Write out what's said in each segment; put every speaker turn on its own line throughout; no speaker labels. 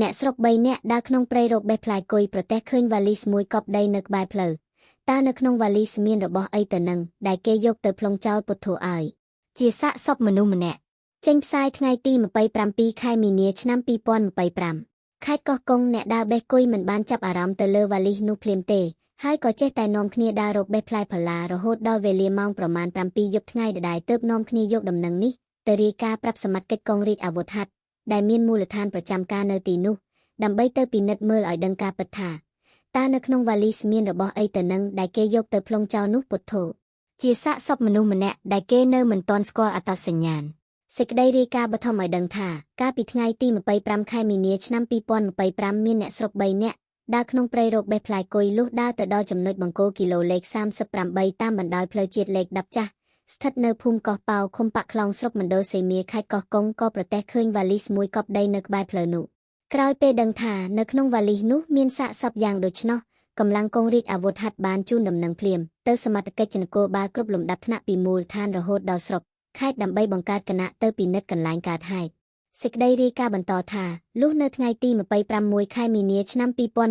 អ្នកស្រុក3នាក់ដើរក្នុងព្រៃរកបេះផ្លែគុយប្រទះឃើញវ៉ាលីសមួយកប់ដីនៅក្បែរផ្លូវតើនៅក្នុងវ៉ាលីសមានរបស់អីទៅនឹងដែលគេយកទៅប្លង់ចោលពុតធូឲ្យជាសាកសពមនុស្សម្នាក់ចេញផ្សាយថ្ងៃទី27ខែមីនាឆ្នាំ2025ខេត្តកោះកុងអ្នកដើរបេះគុយមិនបានចាប់អារម្មណ៍ទៅលើវ៉ាលីសនោះភ្លាមទេហើយក៏ចេះតែនាំគ្នាដើររកបេះផ្លែផល្លារហូតដល់វេលាម៉ោងប្រមាណ7យប់ថ្ងៃដដែលទើបនាំគ្នាយកដំណឹងនេះទៅរាយការណ៍ប្រាប់សមត្ថកិច្ចកងរាជអាវុធហត្ថដែលមានមូលដ្ឋានប្រចាំការនៅទីនោះដើម្បីទៅពិនិត្យមើលឲ្យដឹងការពិតថាតើនៅក្នុងវ៉ាលីសមានរបស់អីទៅនឹងដែលគេយកទៅប្លង់ចោលនោះពុតធូជាសាកសពមនុស្សម្នាក់ដែលគេនៅមិនទាន់ស្គាល់អត្តសញ្ញាណសេចក្តីរាយការណ៍បឋមឲ្យដឹងថាកាលពីថ្ងៃទី25ខែមីនាឆ្នាំ2025មានអ្នកស្រុក3នាក់ដើរក្នុងព្រៃរកបេះផ្លែគុយលុះដើរទៅដល់ចំណុចបង្គោលគីឡូលេខ38តាមបណ្ដោយផ្លូវជាតិលេខ10ចាស់ស្ថិតនៅភូមិកោះប៉ោឃុំប៉ាក់ខ្លងស្រុកមណ្ឌលសីមាខេត្តកោះកុងក៏ប្រទះឃើញវ៉ាលីសមួយកប់ដីនៅក្បែរផ្លូវនោះក្រោយពេលដឹងថានៅក្នុងវ៉ាលីសនោះមានសាកសពយ៉ាងដូច្នោះកម្លាំងកងរាជអាវុធហត្ថបានជូនដំណឹងភ្លាមទៅសមត្ថកិច្ចនគរបាលគ្រប់លំដាប់ថ្នាក់ពីមូលដ្ឋានរហូតដល់ស្រុកខេត្តដើម្បីបង្កើតគណៈទៅពិនិត្យកន្លែងកើតហេតុសេចក្តីរាយការណ៍បន្តថាលុះនៅថ្ងៃទី26ខែមីនាឆ្នាំ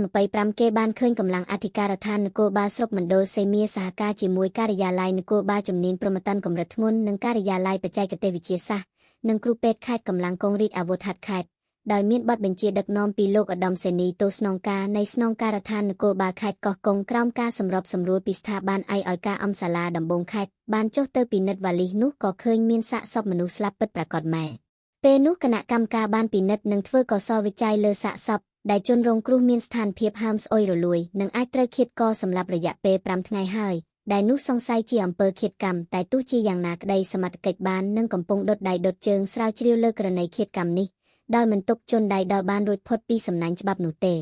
2025គេបានឃើញកម្លាំងអធិការដ្ឋាននគរបាលស្រុកមណ្ឌលសីមាសហការជាមួយការិយាល័យនគរបាលជំនាញព្រហ្មទណ្ឌកម្រិតធ្ងន់និងការិយាល័យបច្ចេកទេសវិទ្យាសាស្ត្រនិងគ្រូពេទ្យខេត្តកម្លាំងកងរាជអាវុធហត្ថខេត្តដោយមានបទបញ្ជាដឹកនាំពីលោកឧត្តមសេនីយ៍តូស្នងការនៃស្នងការដ្ឋាននគរបាលខេត្តកោះកុងក្រោមការសម្របសម្រួលពីស្ថាប័នឯកឲ្យការអំសាលាដំបងខេត្តបានចុះទៅពិនិត្យវ៉ាលីសនោះក៏ឃើញមានសាកសពមនុស្សស្លាប់ពិតប្រាកដមែនពេលនោះគណៈកម្មការបានពិនិត្យនិងធ្វើកសោវិច័យលើសាកសពដែលជនរងគ្រោះមានស្ថានភាពហើមស្អុយរលួយនិងអាចត្រូវឃាតករសម្លាប់រយៈពេល5ថ្ងៃហើយដែលនោះសង្ស័យជាអំពើឃាតកម្មតែទោះជាយ៉ាងណាក្តីសមត្ថកិច្ចបាននិងកំពុងដុតដៃដុតជើងស្រាវជ្រាវលើករណីឃាតកម្មនេះដោយមិនទុកជនដៃដល់បានរួចផុតពីសំណាញ់ច្បាប់នោះទេ